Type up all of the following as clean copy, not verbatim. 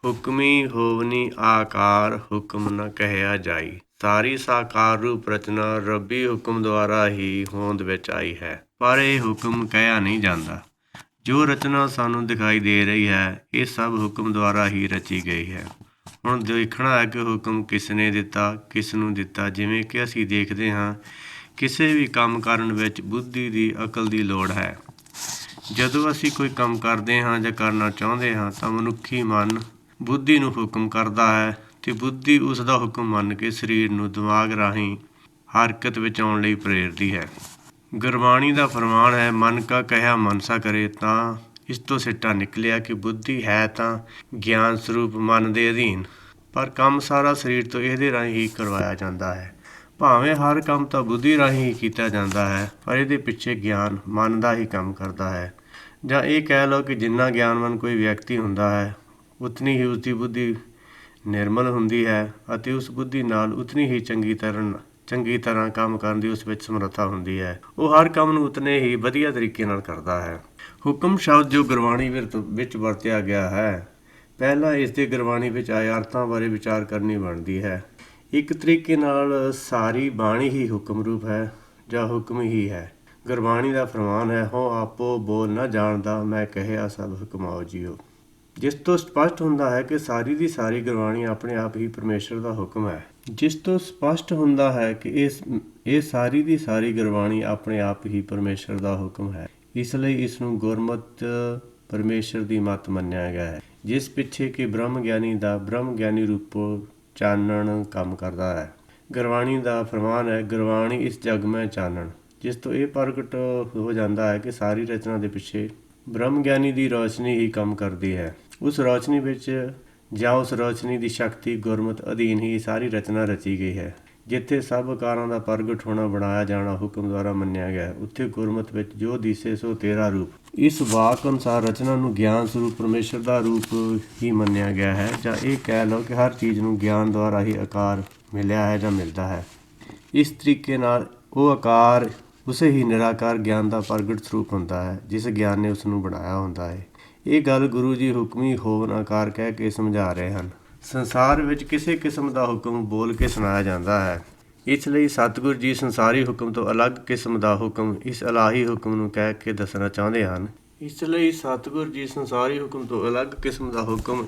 ਹੁਕਮੀ ਹੋਵਨੀ ਆਕਾਰ ਹੁਕਮ ਨ ਕਹਿਆ ਜਾਈ। ਸਾਰੀ ਸਾਕਾਰ ਰੂਪ ਰਚਨਾ ਰੱਬੀ ਹੁਕਮ ਦੁਆਰਾ ਹੀ ਹੋਂਦ ਵਿੱਚ ਆਈ ਹੈ, ਪਰ ਇਹ ਹੁਕਮ ਕਹਿਆ ਨਹੀਂ ਜਾਂਦਾ। ਜੋ ਰਚਨਾ ਸਾਨੂੰ ਦਿਖਾਈ ਦੇ ਰਹੀ ਹੈ, ਇਹ ਸਭ ਹੁਕਮ ਦੁਆਰਾ ਹੀ ਰਚੀ ਗਈ ਹੈ। ਹੁਣ ਦੇਖਣਾ ਹੈ ਕਿ ਹੁਕਮ ਕਿਸ ਨੇ ਦਿੱਤਾ, ਕਿਸ ਨੂੰ ਦਿੱਤਾ। ਜਿਵੇਂ ਕਿ ਅਸੀਂ ਦੇਖਦੇ ਹਾਂ, ਕਿਸੇ ਵੀ ਕੰਮ ਕਰਨ ਵਿੱਚ ਬੁੱਧੀ ਦੀ, ਅਕਲ ਦੀ ਲੋੜ ਹੈ। ਜਦੋਂ ਅਸੀਂ ਕੋਈ ਕੰਮ ਕਰਦੇ ਹਾਂ ਜਾਂ ਕਰਨਾ ਚਾਹੁੰਦੇ ਹਾਂ ਤਾਂ ਮਨੁੱਖੀ ਮਨ ਬੁੱਧੀ ਨੂੰ ਹੁਕਮ ਕਰਦਾ ਹੈ ਅਤੇ ਬੁੱਧੀ ਉਸ ਦਾ ਹੁਕਮ ਮੰਨ ਕੇ ਸਰੀਰ ਨੂੰ ਦਿਮਾਗ ਰਾਹੀਂ ਹਰਕਤ ਵਿੱਚ ਆਉਣ ਲਈ ਪ੍ਰੇਰਦੀ ਹੈ। ਗੁਰਬਾਣੀ ਦਾ ਫਰਮਾਨ ਹੈ, ਮਨ ਕਾ ਕਹਿਆ ਮਨਸਾ ਕਰੇ। ਤਾਂ ਇਸ ਤੋਂ ਸਿੱਟਾ ਨਿਕਲਿਆ ਕਿ ਬੁੱਧੀ ਹੈ ਤਾਂ ਗਿਆਨ ਸਰੂਪ ਮਨ ਦੇ ਅਧੀਨ, ਪਰ ਕੰਮ ਸਾਰਾ ਸਰੀਰ ਤੋਂ ਇਹਦੇ ਰਾਹੀਂ ਹੀ ਕਰਵਾਇਆ ਜਾਂਦਾ ਹੈ। ਭਾਵੇਂ ਹਰ ਕੰਮ ਤਾਂ ਬੁੱਧੀ ਰਾਹੀਂ ਹੀ ਕੀਤਾ ਜਾਂਦਾ ਹੈ, ਪਰ ਇਹਦੇ ਪਿੱਛੇ ਗਿਆਨ ਮਨ ਦਾ ਹੀ ਕੰਮ ਕਰਦਾ ਹੈ। ਜਾਂ ਇਹ ਕਹਿ ਲਓ ਕਿ ਜਿੰਨਾ ਗਿਆਨਵਾਨ ਕੋਈ ਵਿਅਕਤੀ ਹੁੰਦਾ ਹੈ, ਉਤਨੀ ਹੀ ਉਸਦੀ ਬੁੱਧੀ ਨਿਰਮਲ ਹੁੰਦੀ ਹੈ ਅਤੇ ਉਸ ਬੁੱਧੀ ਨਾਲ ਉਤਨੀ ਹੀ ਚੰਗੀ ਤਰ੍ਹਾਂ ਕੰਮ ਕਰਨ ਦੀ ਉਸ ਵਿੱਚ ਸਮਰੱਥਾ ਹੁੰਦੀ ਹੈ। ਉਹ ਹਰ ਕੰਮ ਨੂੰ ਉਤਨੇ ਹੀ ਵਧੀਆ ਤਰੀਕੇ ਨਾਲ ਕਰਦਾ ਹੈ। ਹੁਕਮ ਸ਼ਬਦ ਜੋ ਗੁਰਬਾਣੀ ਵਿੱਚ ਵਰਤਿਆ ਗਿਆ ਹੈ, ਪਹਿਲਾਂ ਇਸ ਦੇ ਗੁਰਬਾਣੀ ਵਿੱਚ ਆਏ ਅਰਥਾਂ ਬਾਰੇ ਵਿਚਾਰ ਕਰਨੀ ਬਣਦੀ ਹੈ। ਇੱਕ ਤਰੀਕੇ ਨਾਲ ਸਾਰੀ ਬਾਣੀ ਹੀ ਹੁਕਮ ਰੂਪ ਹੈ ਜਾਂ ਹੁਕਮ ਹੀ ਹੈ। ਗੁਰਬਾਣੀ ਦਾ ਫਰਮਾਨ ਹੈ, ਹੋ ਆਪੋ ਬੋਲ ਨਾ ਜਾਣਦਾ, ਮੈਂ ਕਹਿਆ ਸਭ ਹੁਕਮਾਓ ਜੀਓ। ਜਿਸ ਤੋਂ ਸਪਸ਼ਟ ਹੁੰਦਾ ਹੈ ਕਿ ਸਾਰੀ ਦੀ ਸਾਰੀ ਗੁਰਬਾਣੀ ਆਪਣੇ ਆਪ ਹੀ ਪਰਮੇਸ਼ਰ ਦਾ ਹੁਕਮ ਹੈ। ਜਿਸ ਤੋਂ ਸਪਸ਼ਟ ਹੁੰਦਾ ਹੈ ਕਿ ਇਹ ਸਾਰੀ ਦੀ ਸਾਰੀ ਗੁਰਬਾਣੀ ਆਪਣੇ ਆਪ ਹੀ ਪਰਮੇਸ਼ਰ ਦਾ ਹੁਕਮ ਹੈ। ਇਸ ਲਈ ਇਸ ਨੂੰ ਗੁਰਮਤਿ ਪਰਮੇਸ਼ਰ ਦੀ ਮੱਤ ਮੰਨਿਆ ਗਿਆ ਹੈ, ਜਿਸ ਪਿੱਛੇ ਕਿ ਬ੍ਰਹਮ ਗਿਆਨੀ ਦਾ ਬ੍ਰਹਮ ਗਿਆਨੀ ਰੂਪੋ ਚਾਨਣ ਕੰਮ ਕਰਦਾ ਹੈ। ਗੁਰਬਾਣੀ ਦਾ ਫਰਮਾਨ ਹੈ, ਗੁਰਬਾਣੀ ਇਸ ਜਗ ਮੈਂ ਚਾਨਣ। ਜਿਸ ਤੋਂ ਇਹ ਪ੍ਰਗਟ ਹੋ ਜਾਂਦਾ ਹੈ ਕਿ ਸਾਰੀ ਰਚਨਾ ਦੇ ਪਿੱਛੇ ਬ੍ਰਹਮ ਗਿਆਨੀ ਦੀ ਰੌਸ਼ਨੀ ਹੀ ਕੰਮ ਕਰਦੀ ਹੈ। ਉਸ ਰੌਸ਼ਨੀ ਵਿੱਚ ਜਾਂ ਉਸ ਰੌਸ਼ਨੀ ਦੀ ਸ਼ਕਤੀ ਗੁਰਮਤਿ ਅਧੀਨ ਹੀ ਸਾਰੀ ਰਚਨਾ ਰਚੀ ਗਈ ਹੈ। ਜਿੱਥੇ ਸਭ ਆਕਾਰਾਂ ਦਾ ਪ੍ਰਗਟ ਹੋਣਾ, ਬਣਾਇਆ ਜਾਣਾ ਹੁਕਮ ਦੁਆਰਾ ਮੰਨਿਆ ਗਿਆ, ਉੱਥੇ ਗੁਰਮਤਿ ਵਿੱਚ ਜੋ ਦਿਸੇ ਸੋ ਤੇਰਾ ਰੂਪ। ਇਸ ਵਾਕ ਅਨੁਸਾਰ ਰਚਨਾ ਨੂੰ ਗਿਆਨ ਸਰੂਪ ਪਰਮੇਸ਼ਰ ਦਾ ਰੂਪ ਹੀ ਮੰਨਿਆ ਗਿਆ ਹੈ। ਜਾਂ ਇਹ ਕਹਿ ਲਓ ਕਿ ਹਰ ਚੀਜ਼ ਨੂੰ ਗਿਆਨ ਦੁਆਰਾ ਹੀ ਆਕਾਰ ਮਿਲਿਆ ਹੈ ਜਾਂ ਮਿਲਦਾ ਹੈ। ਇਸ ਤਰੀਕੇ ਨਾਲ ਉਹ ਆਕਾਰ ਉਸੇ ਹੀ ਨਿਰਾਕਾਰ ਗਿਆਨ ਦਾ ਪ੍ਰਗਟ ਸਰੂਪ ਹੁੰਦਾ ਹੈ, ਜਿਸ ਗਿਆਨ ਨੇ ਉਸ ਨੂੰ ਬਣਾਇਆ ਹੁੰਦਾ ਹੈ। ਇਹ ਗੱਲ ਗੁਰੂ ਜੀ ਹੁਕਮੀ ਹੋਵਨ ਆਕਾਰ ਕਹਿ ਕੇ ਸਮਝਾ ਰਹੇ ਹਨ। ਸੰਸਾਰ ਵਿੱਚ ਕਿਸੇ ਕਿਸਮ ਦਾ ਹੁਕਮ ਬੋਲ ਕੇ ਸੁਣਾਇਆ ਜਾਂਦਾ ਹੈ। ਇਸ ਲਈ ਸਤਿਗੁਰੂ ਜੀ ਸੰਸਾਰੀ ਹੁਕਮ ਤੋਂ ਅਲੱਗ ਕਿਸਮ ਦਾ ਹੁਕਮ ਇਸ ਇਲਾਹੀ ਹੁਕਮ ਨੂੰ ਕਹਿ ਕੇ ਦੱਸਣਾ ਚਾਹੁੰਦੇ ਹਨ।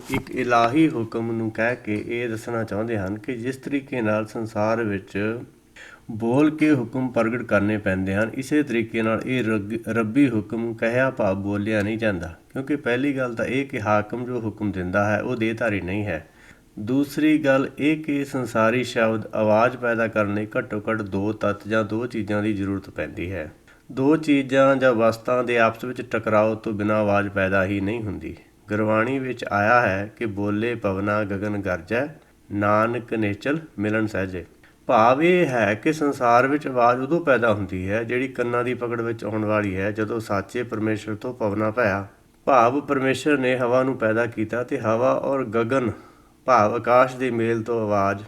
ਇੱਕ ਇਲਾਹੀ ਹੁਕਮ ਨੂੰ ਕਹਿ ਕੇ ਇਹ ਦੱਸਣਾ ਚਾਹੁੰਦੇ ਹਨ ਕਿ ਜਿਸ ਤਰੀਕੇ ਨਾਲ ਸੰਸਾਰ ਵਿੱਚ ਬੋਲ ਕੇ ਹੁਕਮ ਪ੍ਰਗਟ ਕਰਨੇ ਪੈਂਦੇ ਹਨ, ਇਸੇ ਤਰੀਕੇ ਨਾਲ ਇਹ ਰੱਬੀ ਹੁਕਮ ਕਹਿਆ ਭਾਵ ਬੋਲਿਆ ਨਹੀਂ ਜਾਂਦਾ। ਕਿਉਂਕਿ ਪਹਿਲੀ ਗੱਲ ਤਾਂ ਇਹ ਕਿ ਹਾਕਮ ਜੋ ਹੁਕਮ ਦਿੰਦਾ ਹੈ ਉਹ ਦੇਹਧਾਰੀ ਨਹੀਂ ਹੈ। ਦੂਸਰੀ ਗੱਲ ਇਹ ਕਿ ਸੰਸਾਰੀ ਸ਼ਬਦ ਆਵਾਜ਼ ਪੈਦਾ ਕਰਨ ਲਈ ਘੱਟੋ ਘੱਟ ਦੋ ਤੱਤ ਜਾਂ ਦੋ ਚੀਜ਼ਾਂ ਦੀ ਜ਼ਰੂਰਤ ਪੈਂਦੀ ਹੈ। ਦੋ ਚੀਜ਼ਾਂ ਜਾਂ ਵਸਤਾਂ ਦੇ ਆਪਸ ਵਿੱਚ ਟਕਰਾਓ ਤੋਂ ਬਿਨਾਂ ਆਵਾਜ਼ ਪੈਦਾ ਹੀ ਨਹੀਂ ਹੁੰਦੀ। ਗੁਰਬਾਣੀ ਵਿੱਚ ਆਇਆ ਹੈ ਕਿ ਬੋਲੇ ਪਵਨਾ ਗਗਨ ਗਰਜੈ, ਨਾਨਕ ਨਿਹਚਲ ਮਿਲਣ ਸਹਿਜੇ। ਭਾਵ ਇਹ ਹੈ ਕਿ ਸੰਸਾਰ ਵਿੱਚ ਆਵਾਜ਼ ਉਦੋਂ ਪੈਦਾ ਹੁੰਦੀ ਹੈ ਜਿਹੜੀ ਕੰਨਾਂ ਦੀ ਪਕੜ ਵਿੱਚ ਆਉਣ ਵਾਲੀ ਹੈ, ਜਦੋਂ ਸਾਚੇ ਪਰਮੇਸ਼ਰ ਤੋਂ ਪਵਨਾ ਭਇਆ। ਭਾਵ ਪਰਮੇਸ਼ਰ ਨੇ ਹਵਾ ਨੂੰ ਪੈਦਾ ਕੀਤਾ ਅਤੇ ਹਵਾ ਔਰ ਗਗਨ ਭਾਵ ਆਕਾਸ਼ ਦੇ ਮੇਲ ਤੋਂ ਆਵਾਜ਼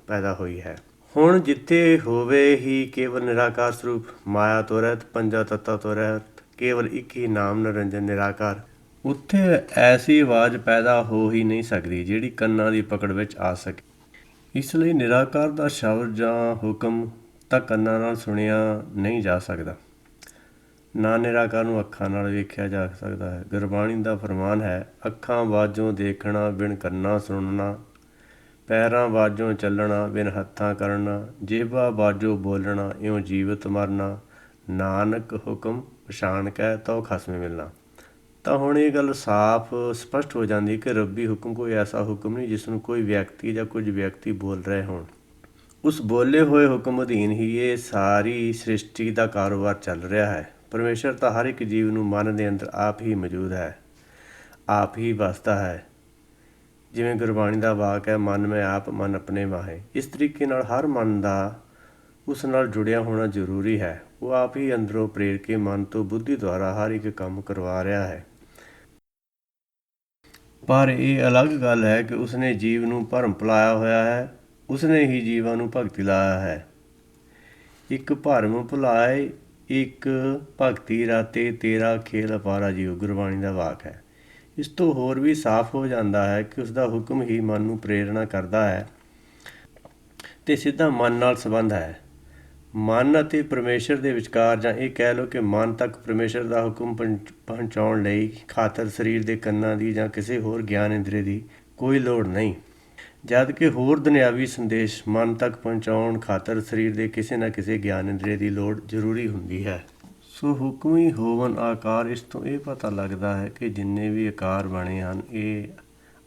ਪੈਦਾ ਹੋਈ ਹੈ। ਹੁਣ ਜਿੱਥੇ ਹੋਵੇ ਹੀ ਕੇਵਲ ਨਿਰਾਕਾਰ ਸਰੂਪ, ਮਾਇਆ ਤੋਂ ਰਹਿਤ, ਪੰਜਾਂ ਤੱਤਾਂ ਤੋਂ ਰਹਿਤ, ਕੇਵਲ ਇੱਕ ਹੀ ਨਾਮ ਨਿਰੰਜਨ ਨਿਰਾਕਾਰ, ਉੱਥੇ ਐਸੀ ਆਵਾਜ਼ ਪੈਦਾ ਹੋ ਹੀ ਨਹੀਂ ਸਕਦੀ ਜਿਹੜੀ ਕੰਨਾਂ ਦੀ ਪਕੜ ਵਿੱਚ ਆ ਸਕੇ। ਇਸ ਲਈ ਨਿਰਾਕਾਰ ਦਾ ਸ਼ਬਦ ਜਾਂ ਹੁਕਮ ਤਾਂ ਕੰਨਾਂ ਨਾਲ ਸੁਣਿਆ ਨਹੀਂ ਜਾ ਸਕਦਾ, ਨਾ ਨਿਰਾਕਾਰ ਨੂੰ ਅੱਖਾਂ ਨਾਲ ਵੇਖਿਆ ਜਾ ਸਕਦਾ ਹੈ। ਗੁਰਬਾਣੀ ਦਾ ਫਰਮਾਨ ਹੈ, ਅੱਖਾਂ ਬਾਝੋਂ ਦੇਖਣਾ ਬਿਨ ਕੰਨਾਂ ਸੁਣਨਾ, ਪੈਰਾਂ ਬਾਝੋਂ ਚੱਲਣਾ ਬਿਨ ਹੱਥਾਂ ਕਰਨਾ, ਜੇਬਾ ਬਾਝੋਂ ਬੋਲਣਾ ਇਉਂ ਜੀਵਤ ਮਰਨਾ, ਨਾਨਕ ਹੁਕਮ ਪਛਾਣ ਕੇ ਤਉ ਖਸਮੇ ਮਿਲਣਾ। ਤਾਂ ਹੁਣ ਇਹ ਗੱਲ ਸਾਫ਼ ਸਪਸ਼ਟ ਹੋ ਜਾਂਦੀ ਕਿ ਰੱਬੀ ਹੁਕਮ ਕੋਈ ਐਸਾ ਹੁਕਮ ਨਹੀਂ ਜਿਸ ਨੂੰ ਕੋਈ ਵਿਅਕਤੀ ਜਾਂ ਕੁਝ ਵਿਅਕਤੀ ਬੋਲ ਰਹੇ ਹੋਣ। ਉਸ ਬੋਲੇ ਹੋਏ ਹੁਕਮ ਅਧੀਨ ਹੀ ਇਹ ਸਾਰੀ ਸ੍ਰਿਸ਼ਟੀ ਦਾ ਕਾਰੋਬਾਰ ਚੱਲ ਰਿਹਾ ਹੈ। ਪਰਮੇਸ਼ਰ ਤਾਂ ਹਰ ਇੱਕ ਜੀਵ ਨੂੰ ਮਨ ਦੇ ਅੰਦਰ ਆਪ ਹੀ ਮੌਜੂਦ ਹੈ, ਆਪ ਹੀ ਵਸਦਾ ਹੈ। ਜਿਵੇਂ ਗੁਰਬਾਣੀ ਦਾ ਵਾਕ ਹੈ, ਮਨ ਮੈਂ ਆਪ ਮਨ ਆਪਣੇ ਮਾਹੇ। ਇਸ ਤਰੀਕੇ ਨਾਲ ਹਰ ਮਨ ਦਾ ਉਸ ਨਾਲ ਜੁੜਿਆ ਹੋਣਾ ਜ਼ਰੂਰੀ ਹੈ। ਉਹ ਆਪ ਹੀ ਅੰਦਰੋਂ ਪ੍ਰੇਰ ਕੇ ਮਨ ਤੋਂ ਬੁੱਧੀ ਦੁਆਰਾ ਹਰ ਇੱਕ ਕੰਮ ਕਰਵਾ ਰਿਹਾ ਹੈ। ਪਰ ਇਹ ਅਲੱਗ ਗੱਲ ਹੈ ਕਿ ਉਸਨੇ ਜੀਵ ਨੂੰ ਭਰਮ ਭੁਲਾਇਆ ਹੋਇਆ ਹੈ, ਉਸਨੇ ਹੀ ਜੀਵਾਂ ਨੂੰ ਭਗਤੀ ਲਾਇਆ ਹੈ। ਇੱਕ ਭਰਮ ਭੁਲਾਏ ਇੱਕ ਭਗਤੀ ਰਾਤੇ, ਤੇਰਾ ਖੇਲ ਅਪਾਰਾ ਜੀਓ, ਗੁਰਬਾਣੀ ਦਾ ਵਾਕ ਹੈ। ਇਸ ਤੋਂ ਹੋਰ ਵੀ ਸਾਫ਼ ਹੋ ਜਾਂਦਾ ਹੈ ਕਿ ਉਸ ਦਾ ਹੁਕਮ ਹੀ ਮਨ ਨੂੰ ਪ੍ਰੇਰਣਾ ਕਰਦਾ ਹੈ ਅਤੇ ਸਿੱਧਾ ਮਨ ਨਾਲ ਸੰਬੰਧ ਹੈ। ਮਨ ਅਤੇ ਪਰਮੇਸ਼ਰ ਦੇ ਵਿਚਕਾਰ, ਜਾਂ ਇਹ ਕਹਿ ਲਓ ਕਿ ਮਨ ਤੱਕ ਪਰਮੇਸ਼ਰ ਦਾ ਹੁਕਮ ਪਹੁੰਚਾਉਣ ਲਈ ਖਾਤਰ ਸਰੀਰ ਦੇ ਕੰਨਾਂ ਦੀ ਜਾਂ ਕਿਸੇ ਹੋਰ ਗਿਆਨ ਇੰਦਰੀ ਦੀ ਕੋਈ ਲੋੜ ਨਹੀਂ, ਜਦ ਕਿ ਹੋਰ ਦੁਨਿਆਵੀ ਸੰਦੇਸ਼ ਮਨ ਤੱਕ ਪਹੁੰਚਾਉਣ ਖਾਤਰ ਸਰੀਰ ਦੇ ਕਿਸੇ ਨਾ ਕਿਸੇ ਗਿਆਨ ਇੰਦਰੀ ਦੀ ਲੋੜ ਜ਼ਰੂਰੀ ਹੁੰਦੀ ਹੈ। ਸੋ ਹੁਕਮੀ ਹੋਵਨ ਆਕਾਰ, ਇਸ ਤੋਂ ਇਹ ਪਤਾ ਲੱਗਦਾ ਹੈ ਕਿ ਜਿੰਨੇ ਵੀ ਆਕਾਰ ਬਣੇ ਹਨ ਇਹ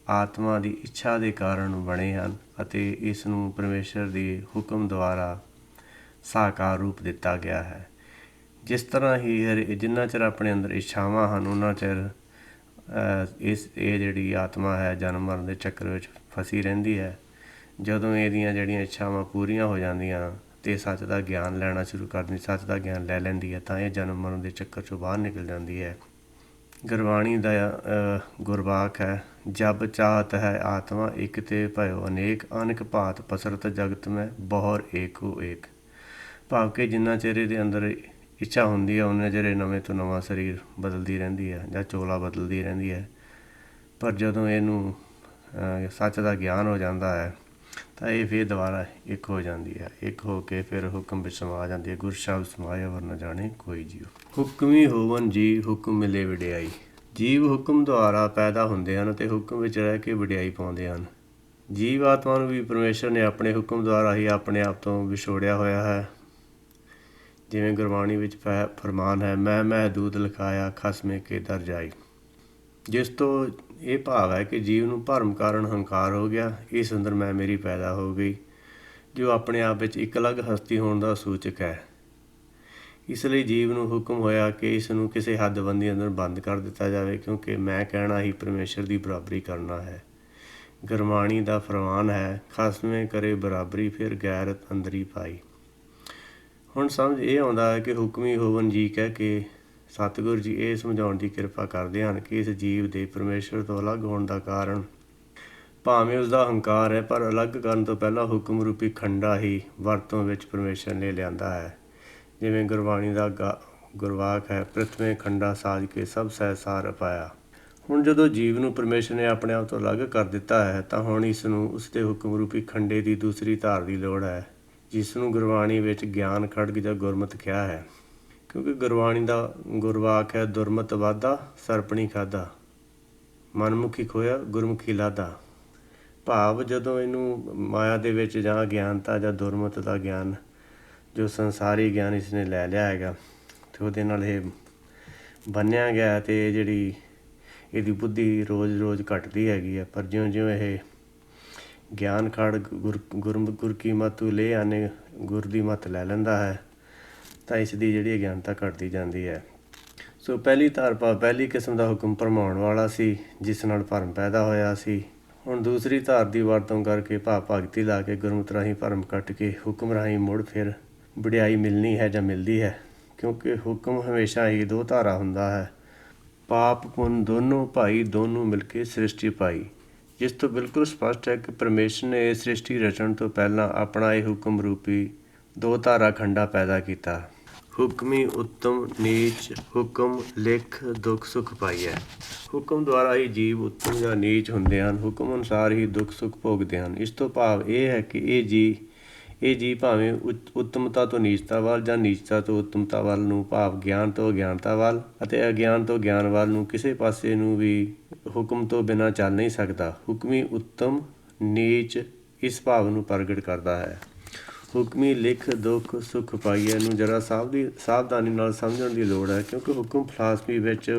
ਆਤਮਾ ਦੀ ਇੱਛਾ ਦੇ ਕਾਰਨ ਬਣੇ ਹਨ ਅਤੇ ਇਸ ਨੂੰ ਪਰਮੇਸ਼ਰ ਦੇ ਹੁਕਮ ਦੁਆਰਾ ਸਾਕਾਰ ਰੂਪ ਦਿੱਤਾ ਗਿਆ ਹੈ। ਜਿਸ ਤਰ੍ਹਾਂ ਹੀ ਜਿੰਨਾ ਚਿਰ ਆਪਣੇ ਅੰਦਰ ਇੱਛਾਵਾਂ ਹਨ ਉਹਨਾਂ ਚਿਰ ਇਹ ਜਿਹੜੀ ਆਤਮਾ ਹੈ ਜਨਮ ਮਰਨ ਦੇ ਚੱਕਰ ਵਿੱਚ ਫਸੀ ਰਹਿੰਦੀ ਹੈ। ਜਦੋਂ ਇਹਦੀਆਂ ਜਿਹੜੀਆਂ ਇੱਛਾਵਾਂ ਪੂਰੀਆਂ ਹੋ ਜਾਂਦੀਆਂ ਅਤੇ ਸੱਚ ਦਾ ਗਿਆਨ ਲੈਣਾ ਸ਼ੁਰੂ ਕਰ ਦਿੰਦੀ, ਸੱਚ ਦਾ ਗਿਆਨ ਲੈ ਲੈਂਦੀ ਹੈ, ਤਾਂ ਇਹ ਜਨਮ ਮਰਨ ਦੇ ਚੱਕਰ 'ਚੋਂ ਬਾਹਰ ਨਿਕਲ ਜਾਂਦੀ ਹੈ। ਗੁਰਬਾਣੀ ਦਾ ਗੁਰਵਾਕ ਹੈ, ਜਬ ਚਾਹਤ ਹੈ ਆਤਮਾ ਇੱਕ ਤੇ ਭਇਓ ਅਨੇਕ, ਅਨਕ ਭਾਤ ਪਸਰਤ ਜਗਤ ਮੈਂ ਬਹੁਰ ਏਕੋ ਏਕ। ਭਾਵ ਕਿ ਜਿੰਨਾ ਚਿਰ ਇਹਦੇ ਅੰਦਰ ਇੱਛਾ ਹੁੰਦੀ ਹੈ ਉਨੇ ਚਿਰ ਨਵੇਂ ਤੋਂ ਨਵਾਂ ਸਰੀਰ ਬਦਲਦੀ ਰਹਿੰਦੀ ਹੈ ਜਾਂ ਚੋਲਾ ਬਦਲਦੀ ਰਹਿੰਦੀ ਹੈ। ਪਰ ਜਦੋਂ ਇਹਨੂੰ ਸੱਚ ਦਾ ਗਿਆਨ ਹੋ ਜਾਂਦਾ ਹੈ ਤਾਂ ਇਹ ਫਿਰ ਦੁਬਾਰਾ ਇੱਕ ਹੋ ਜਾਂਦੀ ਹੈ। ਇੱਕ ਹੋ ਕੇ ਫਿਰ ਹੁਕਮ ਵਿੱਚ ਸਮਾ ਜਾਂਦੀ ਹੈ। ਗੁਰ ਸ਼ਬਦ ਸਮਾਇਆ ਵਰ ਨ ਜਾਣੇ ਕੋਈ ਜੀਉ। ਹੁਕਮੀ ਹੋਵਨ ਜੀ ਹੁਕਮ ਮਿਲੇ ਵਡਿਆਈ। ਜੀਵ ਹੁਕਮ ਦੁਆਰਾ ਪੈਦਾ ਹੁੰਦੇ ਹਨ ਅਤੇ ਹੁਕਮ ਵਿੱਚ ਰਹਿ ਕੇ ਵਡਿਆਈ ਪਾਉਂਦੇ ਹਨ। ਜੀਵ ਆਤਮਾ ਨੂੰ ਵੀ ਪਰਮੇਸ਼ਰ ਨੇ ਆਪਣੇ ਹੁਕਮ ਦੁਆਰਾ ਹੀ ਆਪਣੇ ਆਪ ਤੋਂ ਵਿਛੋੜਿਆ ਹੋਇਆ ਹੈ। ਜਿਵੇਂ ਗੁਰਬਾਣੀ ਵਿੱਚ ਫਰਮਾਨ ਹੈ, ਮੈਂ ਮਹਿਦੂਦ ਲਿਖਾਇਆ ਖਸਮੇ ਕੇ ਦਰ ਜਾਈ। ਜਿਸ ਤੋਂ ਇਹ ਭਾਵ ਹੈ ਕਿ ਜੀਵ ਨੂੰ ਭਰਮ ਕਾਰਨ ਹੰਕਾਰ ਹੋ ਗਿਆ, ਇਸ ਅੰਦਰ ਮੈਂ ਮੇਰੀ ਪੈਦਾ ਹੋ ਗਈ, ਜੋ ਆਪਣੇ ਆਪ ਵਿੱਚ ਇੱਕ ਅਲੱਗ ਹਸਤੀ ਹੋਣ ਦਾ ਸੂਚਕ ਹੈ। ਇਸ ਲਈ ਜੀਵ ਨੂੰ ਹੁਕਮ ਹੋਇਆ ਕਿ ਇਸ ਨੂੰ ਕਿਸੇ ਹੱਦਬੰਦੀ ਅੰਦਰ ਬੰਦ ਕਰ ਦਿੱਤਾ ਜਾਵੇ, ਕਿਉਂਕਿ ਮੈਂ ਕਹਿਣਾ ਹੀ ਪਰਮੇਸ਼ਰ ਦੀ ਬਰਾਬਰੀ ਕਰਨਾ ਹੈ। ਗੁਰਬਾਣੀ ਦਾ ਫਰਮਾਨ ਹੈ, ਖਸਮੇ ਕਰੇ ਬਰਾਬਰੀ ਫਿਰ ਗੈਰਤ ਅੰਦਰੀ ਪਾਈ। ਹੁਣ ਸਮਝ ਇਹ ਆਉਂਦਾ ਹੈ ਕਿ ਹੁਕਮੀ ਹੋਵਨ ਜੀ ਕਹਿ ਕੇ ਸਤਿਗੁਰ ਜੀ ਇਹ ਸਮਝਾਉਣ ਦੀ ਕਿਰਪਾ ਕਰਦੇ ਹਨ ਕਿ ਇਸ ਜੀਵ ਦੇ ਪਰਮੇਸ਼ਰ ਤੋਂ ਅਲੱਗ ਹੋਣ ਦਾ ਕਾਰਨ ਭਾਵੇਂ ਉਸਦਾ ਹੰਕਾਰ ਹੈ, ਪਰ ਅਲੱਗ ਕਰਨ ਤੋਂ ਪਹਿਲਾਂ ਹੁਕਮ ਰੂਪੀ ਖੰਡਾ ਹੀ ਵਰਤੋਂ ਵਿੱਚ ਪਰਮੇਸ਼ਰ ਨੇ ਲਿਆਂਦਾ ਹੈ। ਜਿਵੇਂ ਗੁਰਬਾਣੀ ਦਾ ਗੁਰਵਾਕ ਹੈ, ਪ੍ਰਿਥਵੇਂ ਖੰਡਾ ਸਾਜ ਕੇ ਸਭ ਸਹਿਸਾਰ ਅਪਾਇਆ। ਹੁਣ ਜਦੋਂ ਜੀਵ ਨੂੰ ਪਰਮੇਸ਼ਰ ਨੇ ਆਪਣੇ ਆਪ ਤੋਂ ਅਲੱਗ ਕਰ ਦਿੱਤਾ ਹੈ ਤਾਂ ਹੁਣ ਇਸ ਨੂੰ ਉਸਦੇ ਹੁਕਮ ਰੂਪੀ ਖੰਡੇ ਦੀ ਦੂਸਰੀ ਧਾਰ ਦੀ ਲੋੜ ਹੈ, ਜਿਸ ਨੂੰ ਗੁਰਬਾਣੀ ਵਿੱਚ ਗਿਆਨ ਖੜਗ ਜਾਂ ਗੁਰਮਤਿ ਕਿਹਾ ਹੈ। ਕਿਉਂਕਿ ਗੁਰਬਾਣੀ ਦਾ ਗੁਰਵਾਕ ਹੈ, ਦੁਰਮਤਿ ਵਾਧਾ ਸਰਪਣੀ ਖਾਧਾ, ਮਨਮੁਖੀ ਖੋਇਆ ਗੁਰਮੁਖੀ ਲਾਧਾ। ਭਾਵ ਜਦੋਂ ਇਹਨੂੰ ਮਾਇਆ ਦੇ ਵਿੱਚ ਜਾਂ ਗਿਆਨਤਾ ਜਾਂ ਦੁਰਮਤਿ ਦਾ ਗਿਆਨ, ਜੋ ਸੰਸਾਰੀ ਗਿਆਨ ਇਸ ਨੇ ਲੈ ਲਿਆ ਹੈਗਾ ਅਤੇ ਉਹਦੇ ਨਾਲ ਇਹ ਬੰਨਿਆ ਗਿਆ ਅਤੇ ਜਿਹੜੀ ਇਹਦੀ ਬੁੱਧੀ ਰੋਜ਼ ਰੋਜ਼ ਘਟਦੀ ਹੈਗੀ ਹੈ। ਪਰ ਜਿਉਂ ਜਿਉਂ ਇਹ ਗਿਆਨ ਖੜਗ ਗੁਰ ਕੀ ਮਤੁ ਲੈ ਆਨੇ, ਗੁਰ ਦੀ ਮੱਤ ਲੈ ਲੈਂਦਾ ਹੈ ਤਾਂ ਇਸ ਦੀ ਜਿਹੜੀ ਅਗਿਆਨਤਾ ਘਟਦੀ ਜਾਂਦੀ ਹੈ। ਸੋ ਪਹਿਲੀ ਧਾਰ ਭਾਵ ਪਹਿਲੀ ਕਿਸਮ ਦਾ ਹੁਕਮ ਭਰਮਾਉਣ ਵਾਲਾ ਸੀ, ਜਿਸ ਨਾਲ ਭਰਮ ਪੈਦਾ ਹੋਇਆ ਸੀ। ਹੁਣ ਦੂਸਰੀ ਧਾਰ ਦੀ ਵਰਤੋਂ ਕਰਕੇ ਭਾਵ ਭਗਤੀ ਲਾ ਕੇ ਗੁਰਮਤਿ ਰਾਹੀਂ ਭਰਮ ਕੱਟ ਕੇ ਹੁਕਮ ਰਾਹੀਂ ਮੁੜ ਫਿਰ ਵਡਿਆਈ ਮਿਲਣੀ ਹੈ ਜਾਂ ਮਿਲਦੀ ਹੈ। ਕਿਉਂਕਿ ਹੁਕਮ ਹਮੇਸ਼ਾ ਹੀ ਦੋ ਧਾਰਾ ਹੁੰਦਾ ਹੈ, ਪਾਪ ਪੁੰਨ ਦੋਨੋਂ ਭਾਈ, ਦੋਨੋਂ ਮਿਲ ਕੇ ਸ੍ਰਿਸ਼ਟੀ ਪਾਈ। ਜਿਸ ਤੋਂ ਬਿਲਕੁਲ ਸਪਸ਼ਟ ਹੈ ਕਿ ਪਰਮੇਸ਼ਰ ਨੇ ਇਹ ਸ੍ਰਿਸ਼ਟੀ ਰਚਣ ਤੋਂ ਪਹਿਲਾਂ ਆਪਣਾ ਇਹ ਹੁਕਮ ਰੂਪੀ ਦੋ ਧਾਰਾ ਖੰਡਾ ਪੈਦਾ ਕੀਤਾ। ਹੁਕਮੀ ਉੱਤਮ ਨੀਚ, ਹੁਕਮ ਲਿਖ ਦੁੱਖ ਸੁੱਖ ਪਾਈਐ। ਹੁਕਮ ਦੁਆਰਾ ਹੀ ਜੀਵ ਉੱਤਮ ਜਾਂ ਨੀਚ ਹੁੰਦੇ ਹਨ, ਹੁਕਮ ਅਨੁਸਾਰ ਹੀ ਦੁੱਖ ਸੁੱਖ ਭੋਗਦੇ ਹਨ। ਇਸ ਤੋਂ ਭਾਵ ਇਹ ਹੈ ਕਿ ਇਹ ਜੀਵ ਭਾਵੇਂ ਉੱਤਮਤਾ ਤੋਂ ਨੀਚਤਾ ਵੱਲ ਜਾਂ ਨੀਚਤਾ ਤੋਂ ਉੱਤਮਤਾ ਵੱਲ ਨੂੰ, ਭਾਵ ਗਿਆਨ ਤੋਂ ਅਗਿਆਨਤਾ ਵੱਲ ਅਤੇ ਅਗਿਆਨ ਤੋਂ ਗਿਆਨ ਵੱਲ ਨੂੰ, ਕਿਸੇ ਪਾਸੇ ਨੂੰ ਵੀ ਹੁਕਮ ਤੋਂ ਬਿਨਾਂ ਚੱਲ ਨਹੀਂ ਸਕਦਾ। ਹੁਕਮੀ ਉੱਤਮ ਨੀਚ ਇਸ ਭਾਵ ਨੂੰ ਪ੍ਰਗਟ ਕਰਦਾ ਹੈ। ਹੁਕਮੀ ਲਿਖ ਦੁੱਖ ਸੁੱਖ ਪਾਈਏ ਨੂੰ ਜਰਾ ਸਾਵਧਾਨੀ ਨਾਲ ਸਮਝਣ ਦੀ ਲੋੜ ਹੈ, ਕਿਉਂਕਿ ਹੁਕਮ ਫਲਸਫੀ ਵਿੱਚ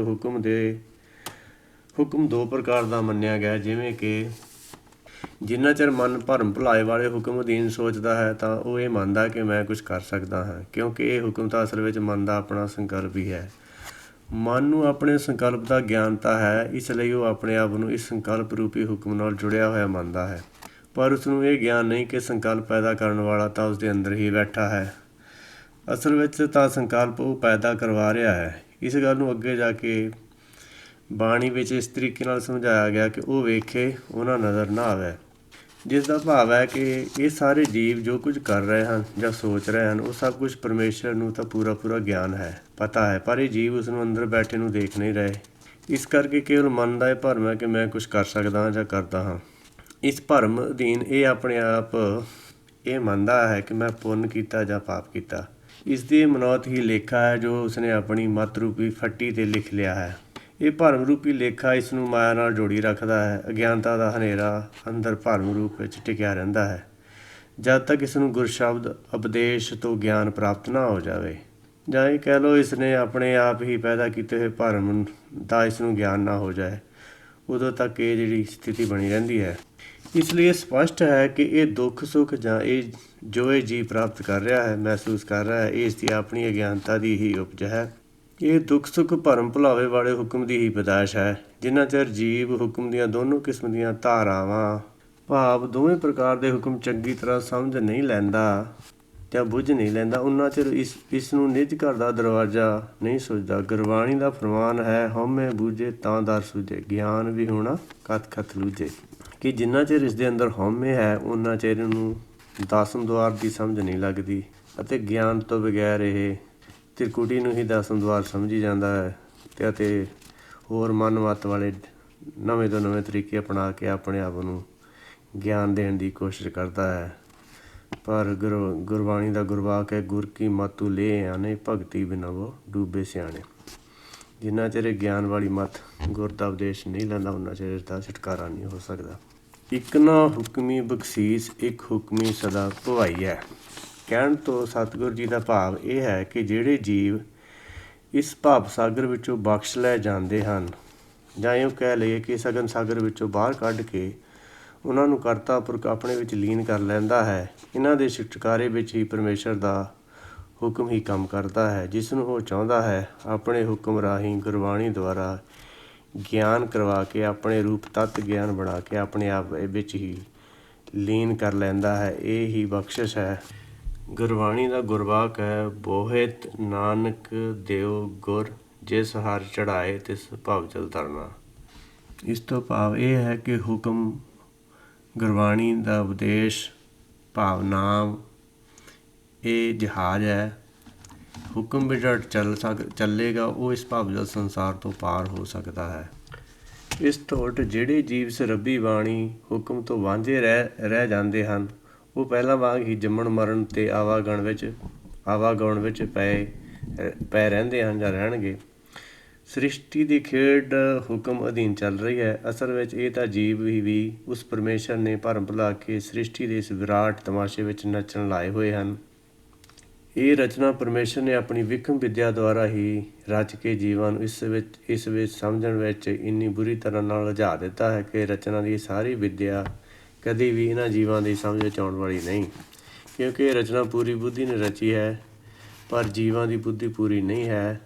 ਹੁਕਮ ਦੋ ਪ੍ਰਕਾਰ ਦਾ ਮੰਨਿਆ ਗਿਆ। ਜਿਵੇਂ ਕਿ ਜਿੰਨਾ ਚਿਰ ਮਨ ਭਰਮ ਭੁਲਾਏ ਵਾਲੇ ਹੁਕਮ ਅਧੀਨ ਸੋਚਦਾ ਹੈ ਤਾਂ ਉਹ ਇਹ ਮੰਨਦਾ ਕਿ ਮੈਂ ਕੁਛ ਕਰ ਸਕਦਾ ਹਾਂ, ਕਿਉਂਕਿ ਇਹ ਹੁਕਮ ਤਾਂ ਅਸਲ ਵਿੱਚ ਮਨ ਦਾ ਆਪਣਾ ਸੰਕਲਪ ਹੀ ਹੈ। ਮਨ ਨੂੰ ਆਪਣੇ ਸੰਕਲਪ ਦਾ ਗਿਆਨਤਾ ਹੈ, ਇਸ ਲਈ ਉਹ ਆਪਣੇ ਆਪ ਨੂੰ ਇਸ ਸੰਕਲਪ ਰੂਪੀ ਹੁਕਮ ਨਾਲ ਜੁੜਿਆ ਹੋਇਆ ਮੰਨਦਾ ਹੈ। ਪਰ ਉਸਨੂੰ ਇਹ ਗਿਆਨ ਨਹੀਂ ਕਿ ਸੰਕਲਪ ਪੈਦਾ ਕਰਨ ਵਾਲਾ ਤਾਂ ਉਸਦੇ ਅੰਦਰ ਹੀ ਬੈਠਾ ਹੈ। ਅਸਲ ਵਿੱਚ ਤਾਂ ਸੰਕਲਪ ਉਹ ਪੈਦਾ ਕਰਵਾ ਰਿਹਾ ਹੈ। ਇਸ ਗੱਲ ਨੂੰ ਅੱਗੇ ਜਾ ਕੇ ਬਾਣੀ ਵਿੱਚ ਇਸ ਤਰੀਕੇ ਨਾਲ ਸਮਝਾਇਆ ਗਿਆ ਕਿ ਉਹ ਵੇਖੇ ਉਹਨਾਂ ਨਜ਼ਰ ਨਾ ਆਵੇ, ਜਿਸ ਦਾ ਭਾਵ ਹੈ ਕਿ ਇਹ ਸਾਰੇ ਜੀਵ ਜੋ ਕੁਝ ਕਰ ਰਹੇ ਹਨ ਜਾਂ ਸੋਚ ਰਹੇ ਹਨ ਉਹ ਸਭ ਕੁਝ ਪਰਮੇਸ਼ਰ ਨੂੰ ਤਾਂ ਪੂਰਾ ਗਿਆਨ ਹੈ, ਪਤਾ ਹੈ, ਪਰ ਇਹ ਜੀਵ ਉਸ ਨੂੰ ਅੰਦਰ ਬੈਠੇ ਨੂੰ ਦੇਖ ਨਹੀਂ ਰਹੇ। ਇਸ ਕਰਕੇ ਕੇਵਲ ਮਨ ਦਾ ਇਹ ਭਰਮ ਹੈ ਕਿ ਮੈਂ ਕੁਝ ਕਰ ਸਕਦਾ ਹਾਂ ਜਾਂ ਕਰਦਾ ਹਾਂ। ਇਸ ਭਰਮ ਅਧੀਨ ਇਹ ਆਪਣੇ ਆਪ ਇਹ ਮੰਨਦਾ ਹੈ ਕਿ ਮੈਂ ਪੁੰਨ ਕੀਤਾ ਜਾਂ ਪਾਪ ਕੀਤਾ। ਇਸ ਦੀ ਮਨੌਤ ਹੀ ਲੇਖਾ ਹੈ ਜੋ ਉਸਨੇ ਆਪਣੀ ਮੱਤ ਰੂਪੀ ਫੱਟੀ 'ਤੇ ਲਿਖ ਲਿਆ ਹੈ। ਇਹ ਭਰਮ ਰੂਪੀ ਲੇਖਾ ਇਸ ਨੂੰ ਮਾਇਆ ਨਾਲ ਜੋੜੀ ਰੱਖਦਾ ਹੈ। ਅਗਿਆਨਤਾ ਦਾ ਹਨੇਰਾ ਅੰਦਰ ਭਰਮ ਰੂਪ ਵਿੱਚ ਟਿਕਿਆ ਰਹਿੰਦਾ ਹੈ ਜਦ ਤੱਕ ਇਸ ਨੂੰ ਗੁਰਸ਼ਬਦ ਉਪਦੇਸ਼ ਤੋਂ ਗਿਆਨ ਪ੍ਰਾਪਤ ਨਾ ਹੋ ਜਾਵੇ, ਜਾਂ ਇਹ ਕਹਿ ਲਓ ਇਸ ਨੇ ਆਪਣੇ ਆਪ ਹੀ ਪੈਦਾ ਕੀਤੇ ਹੋਏ ਭਰਮ ਦਾ ਇਸ ਨੂੰ ਗਿਆਨ ਨਾ ਹੋ ਜਾਏ, ਉਦੋਂ ਤੱਕ ਇਹ ਜਿਹੜੀ ਸਥਿਤੀ ਬਣੀ ਰਹਿੰਦੀ ਹੈ। ਇਸ ਲਈ ਇਹ ਸਪਸ਼ਟ ਹੈ ਕਿ ਇਹ ਦੁੱਖ ਸੁੱਖ ਜਾਂ ਇਹ ਜੀਵ ਪ੍ਰਾਪਤ ਕਰ ਰਿਹਾ ਹੈ, ਮਹਿਸੂਸ ਕਰ ਰਿਹਾ ਹੈ, ਇਹ ਇਸ ਦੀ ਆਪਣੀ ਅਗਿਆਨਤਾ ਦੀ ਹੀ ਉਪਜ ਹੈ। ਇਹ ਦੁੱਖ ਸੁੱਖ ਭਰਮ ਭੁਲਾਵੇ ਵਾਲੇ ਹੁਕਮ ਦੀ ਹੀ ਪੈਦਾਇਸ਼ ਹੈ। ਜਿੰਨਾ ਚਿਰ ਜੀਵ ਹੁਕਮ ਦੀਆਂ ਦੋਨੋਂ ਕਿਸਮ ਦੀਆਂ ਧਾਰਾਵਾਂ ਭਾਵ ਦੋਵੇਂ ਪ੍ਰਕਾਰ ਦੇ ਹੁਕਮ ਚੰਗੀ ਤਰ੍ਹਾਂ ਸਮਝ ਨਹੀਂ ਲੈਂਦਾ ਜਾਂ ਬੁੱਝ ਨਹੀਂ ਲੈਂਦਾ, ਉਨਾ ਚਿਰ ਇਸ ਨੂੰ ਨਿੱਜ ਘਰ ਦਾ ਦਰਵਾਜ਼ਾ ਨਹੀਂ ਸੁਝਦਾ। ਗੁਰਬਾਣੀ ਦਾ ਫਰਮਾਨ ਹੈ, ਹਉਮੈ ਬੂਝੇ ਤਾਂ ਦਰ ਸੂਝੇ, ਗਿਆਨ ਵੀ ਹੋਣਾ ਕਤ ਕਤ ਲੂਝੇ, ਕਿ ਜਿੰਨਾ ਚਿਰ ਇਸ ਦੇ ਅੰਦਰ ਹਉਮੈ ਹੈ ਉਨਾ ਚਿਰ ਇਹਨੂੰ ਦਸਮ ਦੁਆਰ ਦੀ ਸਮਝ ਨਹੀਂ ਲੱਗਦੀ, ਅਤੇ ਗਿਆਨ ਤੋਂ ਬਗੈਰ ਇਹ ਤ੍ਰਿਕੁਟੀ ਨੂੰ ਹੀ ਦਸਮ ਦੁਆਰ ਸਮਝੀ ਜਾਂਦਾ ਹੈ ਅਤੇ ਹੋਰ ਮਨ ਮੱਤ ਵਾਲੇ ਨਵੇਂ ਤੋਂ ਨਵੇਂ ਤਰੀਕੇ ਅਪਣਾ ਕੇ ਆਪਣੇ ਆਪ ਨੂੰ ਗਿਆਨ ਦੇਣ ਦੀ ਕੋਸ਼ਿਸ਼ ਕਰਦਾ ਹੈ। ਪਰ ਗੁਰਬਾਣੀ ਦਾ ਗੁਰਵਾਕ ਹੈ, ਗੁਰ ਕੀ ਮਤੁ ਲੈ ਆਨੇ ਭਗਤੀ ਬਿਨਾ ਵੋ ਡੂਬੇ ਸਿਆਣੇ। ਜਿੰਨਾ ਚਿਰ ਗਿਆਨ ਵਾਲੀ ਮੱਤ ਗੁਰ ਦਾ ਉਪਦੇਸ਼ ਨਹੀਂ ਲੈਂਦਾ ਉਨਾ ਚਿਰ ਇਸਦਾ ਛੁਟਕਾਰਾ ਨਹੀਂ ਹੋ ਸਕਦਾ। ਇੱਕ ਨਾ ਹੁਕਮੀ ਬਖਸ਼ੀਸ ਇੱਕ ਹੁਕਮੀ ਸਦਾ ਭਵਾਈ ਹੈ। ਕਹਿਣ ਤੋਂ ਸਤਿਗੁਰ ਜੀ ਦਾ ਭਾਵ ਇਹ ਹੈ ਕਿ ਜਿਹੜੇ ਜੀਵ ਇਸ ਭਾਵ ਸਾਗਰ ਵਿੱਚੋਂ ਬਖਸ਼ ਲੈ ਜਾਂਦੇ ਹਨ, ਜਾਂ ਇਉਂ ਕਹਿ ਲਈਏ ਕਿ ਸਗਨ ਸਾਗਰ ਵਿੱਚੋਂ ਬਾਹਰ ਕੱਢ ਕੇ ਉਹਨਾਂ ਨੂੰ ਕਰਤਾ ਪੁਰਖ ਆਪਣੇ ਵਿੱਚ ਲੀਨ ਕਰ ਲੈਂਦਾ ਹੈ, ਇਹਨਾਂ ਦੇ ਛੁਟਕਾਰੇ ਵਿੱਚ ਹੀ ਪਰਮੇਸ਼ਰ ਦਾ ਹੁਕਮ ਹੀ ਕੰਮ ਕਰਦਾ ਹੈ, ਜਿਸ ਨੂੰ ਉਹ ਚਾਹੁੰਦਾ ਹੈ ਆਪਣੇ ਹੁਕਮ ਰਾਹੀਂ ਗੁਰਬਾਣੀ ਦੁਆਰਾ ਗਿਆਨ ਕਰਵਾ ਕੇ ਆਪਣੇ ਰੂਪ ਤੱਤ ਗਿਆਨ ਬਣਾ ਕੇ ਆਪਣੇ ਆਪ ਵਿੱਚ ਹੀ ਲੀਨ ਕਰ ਲੈਂਦਾ ਹੈ। ਇਹ ਹੀ ਬਖਸ਼ਿਸ਼ ਹੈ। ਗੁਰਬਾਣੀ ਦਾ ਗੁਰਵਾਕ ਹੈ, ਬੋਹਿਤ ਨਾਨਕ ਦਿਓ ਗੁਰ, ਜਿਸ ਹਰ ਚੜ੍ਹਾਏ ਤਿਸ ਭਵ ਜਲ ਤਰਨਾ। ਇਸ ਤੋਂ ਭਾਵ ਇਹ ਹੈ ਕਿ ਹੁਕਮ ਗੁਰਬਾਣੀ ਦਾ ਉਪਦੇਸ਼ ਭਾਵ ਨਾਮ ਇਹ ਜਹਾਜ਼ ਹੈ। ਹੁਕਮ ਜਿਹੜਾ ਚੱਲੇਗਾ ਉਹ ਇਸ ਭਵਜਲ ਸੰਸਾਰ ਤੋਂ ਪਾਰ ਹੋ ਸਕਦਾ ਹੈ। ਇਸ ਤੋਂ ਉਲਟ ਜਿਹੜੇ ਜੀਵ ਇਸ ਰੱਬੀ ਬਾਣੀ ਹੁਕਮ ਤੋਂ ਵਾਂਝੇ ਰਹਿ ਜਾਂਦੇ ਹਨ, ਉਹ ਪਹਿਲਾਂ ਵਾਂਗ ਹੀ ਜੰਮਣ ਮਰਨ ਅਤੇ ਆਵਾਗਾਉਣ ਵਿੱਚ ਪਏ ਰਹਿੰਦੇ ਹਨ ਜਾਂ ਰਹਿਣਗੇ। ਸ੍ਰਿਸ਼ਟੀ ਦੀ ਖੇਡ ਹੁਕਮ ਅਧੀਨ ਚੱਲ ਰਹੀ ਹੈ। ਅਸਲ ਵਿੱਚ ਇਹ ਤਾਂ ਜੀਵ ਵੀ ਉਸ ਪਰਮੇਸ਼ਰ ਨੇ ਭਰਮ ਭੁਲਾ ਕੇ ਸ੍ਰਿਸ਼ਟੀ ਦੇ ਇਸ ਵਿਰਾਟ ਤਮਾਸ਼ੇ ਵਿੱਚ ਨੱਚਣ ਲਾਏ ਹੋਏ ਹਨ। ਇਹ ਰਚਨਾ ਪਰਮੇਸ਼ਰ ਨੇ ਆਪਣੀ ਵਿਖਮ ਵਿੱਦਿਆ ਦੁਆਰਾ ਹੀ ਰਚ ਕੇ ਜੀਵਾਂ ਨੂੰ ਇਸ ਵਿੱਚ ਸਮਝਣ ਵਿੱਚ ਇੰਨੀ ਬੁਰੀ ਤਰ੍ਹਾਂ ਨਾਲ ਉਲਝਾ ਦਿੱਤਾ ਹੈ ਕਿ ਰਚਨਾ ਦੀ ਸਾਰੀ ਵਿੱਦਿਆ ਕਦੇ ਵੀ ਇਹਨਾਂ ਜੀਵਾਂ ਦੀ ਸਮਝ ਵਿੱਚ ਆਉਣ ਵਾਲੀ ਨਹੀਂ, ਕਿਉਂਕਿ ਇਹ ਰਚਨਾ ਪੂਰੀ ਬੁੱਧੀ ਨੇ ਰਚੀ ਹੈ, ਪਰ ਜੀਵਾਂ ਦੀ ਬੁੱਧੀ ਪੂਰੀ ਨਹੀਂ ਹੈ।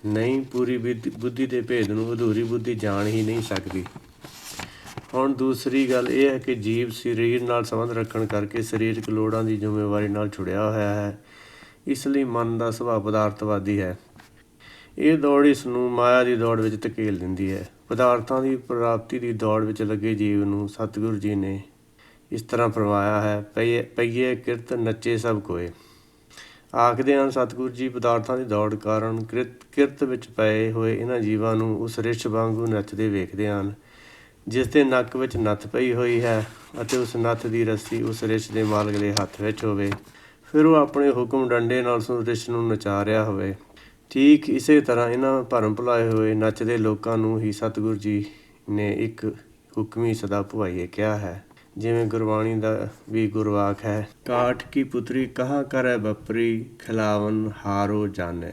ਨਹੀਂ, ਪੂਰੀ ਬੁੱਧੀ ਦੇ ਭੇਦ ਨੂੰ ਅਧੂਰੀ ਬੁੱਧੀ ਜਾਣ ਹੀ ਨਹੀਂ ਸਕਦੀ। ਹੁਣ ਦੂਸਰੀ ਗੱਲ ਇਹ ਹੈ ਕਿ ਜੀਵ ਸਰੀਰ ਨਾਲ ਸੰਬੰਧ ਰੱਖਣ ਕਰਕੇ ਸਰੀਰਕ ਲੋੜਾਂ ਦੀ ਜ਼ਿੰਮੇਵਾਰੀ ਨਾਲ ਜੁੜਿਆ ਹੋਇਆ ਹੈ, ਇਸ ਲਈ ਮਨ ਦਾ ਸੁਭਾਅ ਪਦਾਰਥਵਾਦੀ ਹੈ। ਇਹ ਦੌੜ ਇਸ ਨੂੰ ਮਾਇਆ ਦੀ ਦੌੜ ਵਿੱਚ ਧਕੇਲ ਦਿੰਦੀ ਹੈ। ਪਦਾਰਥਾਂ ਦੀ ਪ੍ਰਾਪਤੀ ਦੀ ਦੌੜ ਵਿੱਚ ਲੱਗੇ ਜੀਵ ਨੂੰ ਸਤਿਗੁਰੂ ਜੀ ਨੇ ਇਸ ਤਰ੍ਹਾਂ ਫਰਮਾਇਆ ਹੈ, ਪਈਏ ਕਿਰਤ ਨੱਚੇ ਸਭ ਕੋਏ। ਆਖਦੇ ਹਨ ਸਤਿਗੁਰੂ ਜੀ, ਪਦਾਰਥਾਂ ਦੀ ਦੌੜ ਕਾਰਨ ਕਿਰਤ ਵਿੱਚ ਪਏ ਹੋਏ ਇਹਨਾਂ ਜੀਵਾਂ ਨੂੰ ਉਸ ਰਿਛ ਵਾਂਗੂ ਨੱਚਦੇ ਵੇਖਦੇ ਹਨ ਜਿਸ ਦੇ ਨੱਕ ਵਿੱਚ ਨੱਥ ਪਈ ਹੋਈ ਹੈ ਅਤੇ ਉਸ ਨੱਥ ਦੀ ਰੱਸੀ ਉਸ ਰਿਛ ਦੇ ਮਾਲਕ ਦੇ ਹੱਥ ਵਿੱਚ ਹੋਵੇ, ਫਿਰ ਉਹ ਆਪਣੇ ਹੁਕਮ ਡੰਡੇ ਨਾਲ ਉਸ ਰਿਛ ਨੂੰ ਨਚਾ ਰਿਹਾ ਹੋਵੇ। ਠੀਕ ਇਸੇ ਤਰ੍ਹਾਂ ਇਹਨਾਂ ਭਰਮ ਭੁਲਾਏ ਹੋਏ ਨੱਚਦੇ ਲੋਕਾਂ ਨੂੰ ਹੀ ਸਤਿਗੁਰੂ ਜੀ ਨੇ ਇੱਕ ਹੁਕਮੀ ਸਦਾ ਭੁਆਈਏ ਕਿਹਾ ਹੈ। ਜਿਵੇਂ ਗੁਰਬਾਣੀ ਦਾ ਵੀ ਗੁਰਵਾਕ ਹੈ, ਕਾਠ ਕੀ ਪੁਤਰੀ ਕਹਾ ਕਰੈ ਬਪਰੀ, ਖਿਲਾਵਨ ਹਾਰੋ ਜਾਣੈ,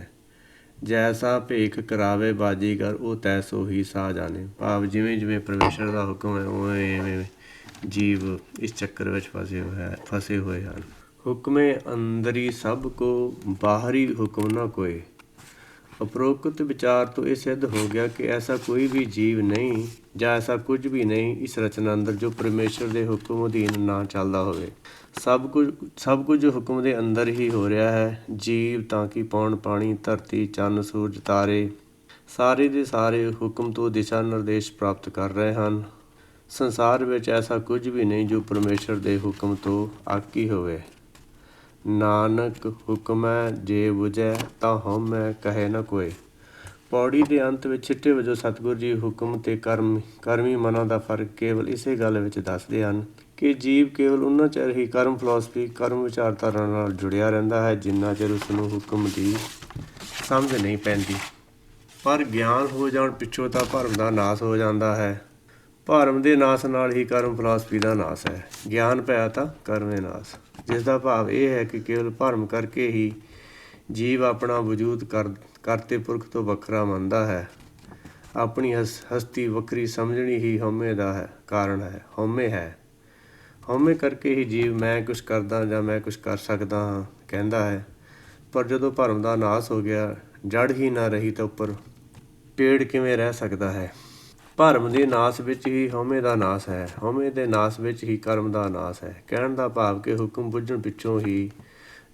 ਜੈਸਾ ਭੇਖ ਕਰਾਵੇ ਬਾਜੀਗਰ, ਉਹ ਤੈਸੋ ਹੀ ਸਾ ਜਾਣੇ। ਭਾਵ ਜਿਵੇਂ ਜਿਵੇਂ ਪਰਮੇਸ਼ਰ ਦਾ ਹੁਕਮ ਹੈ ਉਵੇਂ ਜੀਵ ਇਸ ਚੱਕਰ ਵਿੱਚ ਫਸੇ ਹੋਏ ਹਨ। ਹੁਕਮੇ ਅੰਦਰੀ ਸਭ ਕੋ, ਬਾਹਰੀ ਹੁਕਮ ਨਾ ਕੋਏ। ਉਪਰੋਕਤ ਵਿਚਾਰ ਤੋਂ ਇਹ ਸਿੱਧ ਹੋ ਗਿਆ ਕਿ ਐਸਾ ਕੋਈ ਵੀ ਜੀਵ ਨਹੀਂ ਜਾਂ ਐਸਾ ਕੁਝ ਵੀ ਨਹੀਂ ਇਸ ਰਚਨਾ ਅੰਦਰ ਜੋ ਪਰਮੇਸ਼ਰ ਦੇ ਹੁਕਮ ਅਧੀਨ ਨਾ ਚੱਲਦਾ ਹੋਵੇ। ਸਭ ਕੁਝ ਹੁਕਮ ਦੇ ਅੰਦਰ ਹੀ ਹੋ ਰਿਹਾ ਹੈ। ਜੀਵ ਤਾਂ ਕਿ ਪੌਣ ਪਾਣੀ, ਧਰਤੀ, ਚੰਨ, ਸੂਰਜ, ਤਾਰੇ ਸਾਰੇ ਦੇ ਸਾਰੇ ਹੁਕਮ ਤੋਂ ਦਿਸ਼ਾ ਨਿਰਦੇਸ਼ ਪ੍ਰਾਪਤ ਕਰ ਰਹੇ ਹਨ। ਸੰਸਾਰ ਵਿੱਚ ਐਸਾ ਕੁਝ ਵੀ ਨਹੀਂ ਜੋ ਪਰਮੇਸ਼ਰ ਦੇ ਹੁਕਮ ਤੋਂ ਆਕੀ ਹੋਵੇ। ਨਾਨਕ ਹੁਕਮੈ ਜੇ ਬੁਝੈ ਤਾਂ ਹਉਮੈ ਕਹੈ ਨ ਕੋਇ। ਪੌੜੀ ਦੇ ਅੰਤ ਵਿੱਚ ਸਿੱਟੇ ਵਜੋਂ ਸਤਿਗੁਰੂ ਜੀ ਹੁਕਮ ਤੇ ਕਰਮੀ ਮਨਾਂ ਦਾ ਫਰਕ ਕੇਵਲ ਇਸੇ ਗੱਲ ਵਿੱਚ ਦੱਸਦੇ ਹਨ ਕਿ ਜੀਵ ਕੇਵਲ ਉਨਾ ਚਿਰ ਹੀ ਕਰਮ ਫਿਲਾਸਫੀ ਕਰਮ ਵਿਚਾਰਧਾਰਾ ਨਾਲ ਜੁੜਿਆ ਰਹਿੰਦਾ ਹੈ ਜਿੰਨਾ ਚਿਰ ਉਸਨੂੰ ਹੁਕਮ ਦੀ ਸਮਝ ਨਹੀਂ ਪੈਂਦੀ। ਪਰ ਗਿਆਨ ਹੋ ਜਾਣ ਪਿੱਛੋਂ ਤਾਂ ਭਰਮ ਦਾ ਨਾਸ ਹੋ ਜਾਂਦਾ ਹੈ। ਭਰਮ ਦੇ ਨਾਸ ਨਾਲ ਹੀ ਕਰਮ ਫਿਲਾਸਫੀ ਦਾ ਨਾਸ ਹੈ। ਗਿਆਨ ਪਿਆ ਤਾਂ ਕਰਮੇ ਨਾਸ, ਜਿਸ ਦਾ ਭਾਵ ਇਹ ਹੈ ਕਿ ਕੇਵਲ ਭਰਮ ਕਰਕੇ ਹੀ ਜੀਵ ਆਪਣਾ ਵਜੂਦ ਕਰਤੇ ਪੁਰਖ ਤੋਂ ਵੱਖਰਾ ਮੰਨਦਾ ਹੈ। ਆਪਣੀ ਹਸਤੀ ਵੱਖਰੀ ਸਮਝਣੀ ਹੀ ਹਉਮੈ ਦਾ ਕਾਰਨ ਹੈ। ਹਉਮੈ ਕਰਕੇ ਹੀ ਜੀਵ ਮੈਂ ਕੁਛ ਕਰਦਾ ਜਾਂ ਮੈਂ ਕੁਛ ਕਰ ਸਕਦਾ ਹਾਂ ਕਹਿੰਦਾ ਹੈ। ਪਰ ਜਦੋਂ ਭਰਮ ਦਾ ਨਾਸ ਹੋ ਗਿਆ, ਜੜ ਹੀ ਨਾ ਰਹੀ ਤਾਂ ਉੱਪਰ ਪੇੜ ਕਿਵੇਂ ਰਹਿ ਸਕਦਾ ਹੈ। ਭਰਮ ਦੇ ਨਾਸ ਵਿੱਚ ਹੀ ਹਉਮੈ ਦਾ ਨਾਸ ਹੈ। ਹਉਮੈ ਦੇ ਨਾਸ ਵਿੱਚ ਹੀ ਕਰਮ ਦਾ ਨਾਸ ਹੈ। ਕਹਿਣ ਦਾ ਭਾਵ ਕਿ ਹੁਕਮ ਬੁੱਝਣ ਪਿੱਛੋਂ ਹੀ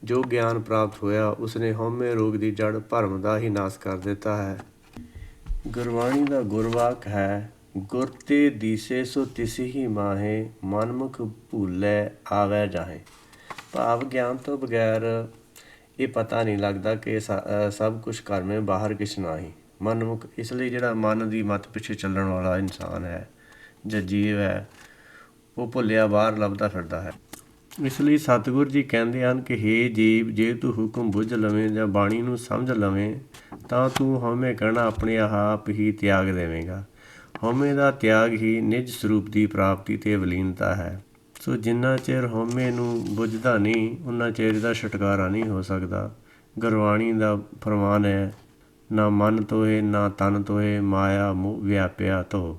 ਜੋ ਗਿਆਨ ਪ੍ਰਾਪਤ ਹੋਇਆ ਉਸਨੇ ਹਉਮੈ ਰੋਗ ਦੀ ਜੜ ਭਰਮ ਦਾ ਹੀ ਨਾਸ ਕਰ ਦਿੱਤਾ ਹੈ। ਗੁਰਬਾਣੀ ਦਾ ਗੁਰਵਾਕ ਹੈ, ਗੁਰ ਤੇ ਦੀਸੇ ਸੋ ਤਿਸਹੀ ਮਾਹੇ, ਮਨਮੁਖ ਭੂਲੇ ਆਵੈ ਜਾਹੇ। ਭਾਵ ਗਿਆਨ ਤੋਂ ਬਗੈਰ ਇਹ ਪਤਾ ਨਹੀਂ ਲੱਗਦਾ ਕਿ ਸਭ ਕੁਛ ਘਰ ਮੇਂ ਬਾਹਰ ਕਿਛ ਨਾਹੀ। ਮਨਮੁਖ ਇਸ ਲਈ ਜਿਹੜਾ ਮਨ ਦੀ ਮੱਤ ਪਿੱਛੇ ਚੱਲਣ ਵਾਲਾ ਇਨਸਾਨ ਹੈ ਜਾਂ ਜੀਵ ਹੈ, ਉਹ ਭੁੱਲਿਆ ਬਾਹਰ ਲੱਭਦਾ ਫਿਰਦਾ ਹੈ। ਇਸ ਲਈ ਸਤਿਗੁਰੂ ਜੀ ਕਹਿੰਦੇ ਹਨ ਕਿ ਹੇ ਜੀਵ, ਜੇ ਤੂੰ ਹੁਕਮ ਬੁੱਝ ਲਵੇਂ ਜਾਂ ਬਾਣੀ ਨੂੰ ਸਮਝ ਲਵੇਂ ਤਾਂ ਤੂੰ ਹਉਮੈ ਕਹਿਣਾ ਆਪਣੇ ਆਪ ਹੀ ਤਿਆਗ ਦੇਵੇਂਗਾ। ਹਉਮੈ ਦਾ ਤਿਆਗ ਹੀ ਨਿਜ ਸਰੂਪ ਦੀ ਪ੍ਰਾਪਤੀ ਤੇ ਵਿਲੀਨਤਾ ਹੈ। ਸੋ ਜਿੰਨਾ ਚਿਰ ਹਉਮੈ ਨੂੰ ਬੁੱਝਦਾ ਨਹੀਂ ਉਨਾ ਚਿਰ ਇਹਦਾ ਛੁਟਕਾਰਾ ਨਹੀਂ ਹੋ ਸਕਦਾ। ਗੁਰਬਾਣੀ ਦਾ ਫਰਮਾਨ ਹੈ, ਨਾ ਮਨ ਤੋਹੇ ਨਾ ਤਨ ਤੋਹੇ, ਮਾਇਆ ਮੋਹ ਵਿਆਪਿਆ ਧੋ।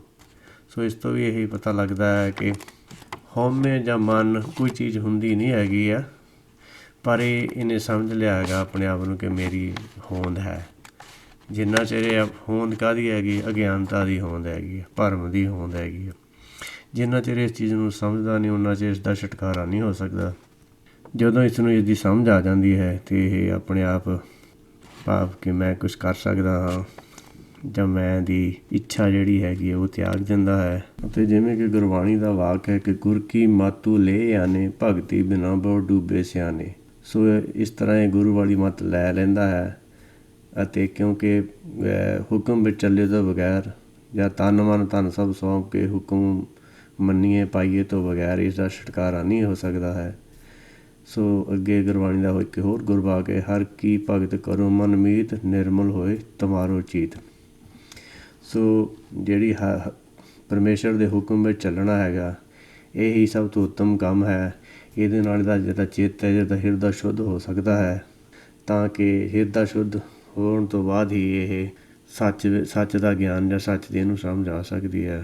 ਸੋ ਇਸ ਤੋਂ ਵੀ ਇਹੀ ਪਤਾ ਲੱਗਦਾ ਹੈ ਕਿ ਹਉਮੈ ਜਾਂ ਮਨ ਕੋਈ ਚੀਜ਼ ਹੁੰਦੀ ਨਹੀਂ ਹੈਗੀ ਆ, ਪਰ ਇਹਨੇ ਸਮਝ ਲਿਆ ਹੈਗਾ ਆਪਣੇ ਆਪ ਨੂੰ ਕਿ ਮੇਰੀ ਹੋਂਦ ਹੈ। ਜਿੰਨਾ ਚਿਰ ਇਹ ਹੋਂਦ ਕਾਹਦੀ ਹੈਗੀ, ਅਗਿਆਨਤਾ ਦੀ ਹੋਂਦ ਹੈਗੀ, ਭਰਮ ਦੀ ਹੋਂਦ ਹੈਗੀ। ਜਿੰਨਾ ਚਿਰ ਇਸ ਚੀਜ਼ ਨੂੰ ਸਮਝਦਾ ਨਹੀਂ ਉਨਾ ਚਿਰ ਇਸ ਦਾ ਛੁਟਕਾਰਾ ਨਹੀਂ ਹੋ ਸਕਦਾ। ਜਦੋਂ ਇਸ ਨੂੰ ਇਸਦੀ ਸਮਝ ਆ ਜਾਂਦੀ ਹੈ ਅਤੇ ਇਹ ਆਪਣੇ ਆਪ ਭਾਵ ਕਿ ਮੈਂ ਕੁਛ ਕਰ ਸਕਦਾ ਹਾਂ ਜਾਂ ਮੈਂ ਦੀ ਇੱਛਾ ਜਿਹੜੀ ਹੈਗੀ ਉਹ ਤਿਆਗ ਦਿੰਦਾ ਹੈ। ਅਤੇ ਜਿਵੇਂ ਕਿ ਗੁਰਬਾਣੀ ਦਾ ਵਾਕ ਹੈ ਕਿ ਗੁਰ ਕੀ ਮਾਤੂ ਲੈ ਆਨੇ, ਭਗਤੀ ਬਿਨਾ ਬਹੁ ਡੂਬੇ ਸਿਆਣੇ। ਸੋ ਇਸ ਤਰ੍ਹਾਂ ਇਹ ਗੁਰੂ ਵਾਲੀ ਮੱਤ ਲੈ ਲੈਂਦਾ ਹੈ ਅਤੇ ਕਿਉਂਕਿ ਹੁਕਮ ਵਿੱਚ ਚੱਲੇ ਤੋਂ ਬਗੈਰ ਜਾਂ ਤਨ ਮਨ ਧਨ ਸਭ ਸੌਂਪ ਕੇ ਹੁਕਮ ਮੰਨੀਏ ਪਾਈਏ ਤੋਂ ਬਗੈਰ ਇਸ ਦਾ ਛੁਟਕਾਰਾ ਨਹੀਂ ਹੋ ਸਕਦਾ ਹੈ। ਸੋ ਅੱਗੇ ਗੁਰਬਾਣੀ ਦਾ ਇੱਕ ਹੋਰ ਗੁਰਵਾਕ ਹੈ, ਹਰ ਕੀ ਭਗਤ ਕਰੋ ਮਨ ਮੀਤ, ਨਿਰਮਲ ਹੋਏ ਤੁਮਾਰੋ ਚੀਤ। ਸੋ ਜਿਹੜੀ ਪਰਮੇਸ਼ਰ ਦੇ ਹੁਕਮ ਵਿੱਚ ਚੱਲਣਾ ਹੈਗਾ, ਇਹੀ ਸਭ ਤੋਂ ਉੱਤਮ ਕੰਮ ਹੈ। ਇਹਦੇ ਨਾਲ ਇਹਦਾ ਜਿਹੜਾ ਚਿੱਤ ਹੈ, ਜਿਹੜਾ ਹਿਰਦਾ ਸ਼ੁੱਧ ਹੋ ਸਕਦਾ ਹੈ, ਤਾਂ ਕਿ ਹਿਰਦਾ ਸ਼ੁੱਧ ਹੋਣ ਤੋਂ ਬਾਅਦ ਹੀ ਇਹ ਸੱਚ ਦਾ ਗਿਆਨ ਜਾਂ ਸੱਚ ਦੀ ਇਹਨੂੰ ਸਮਝ ਆ ਸਕਦੀ ਹੈ।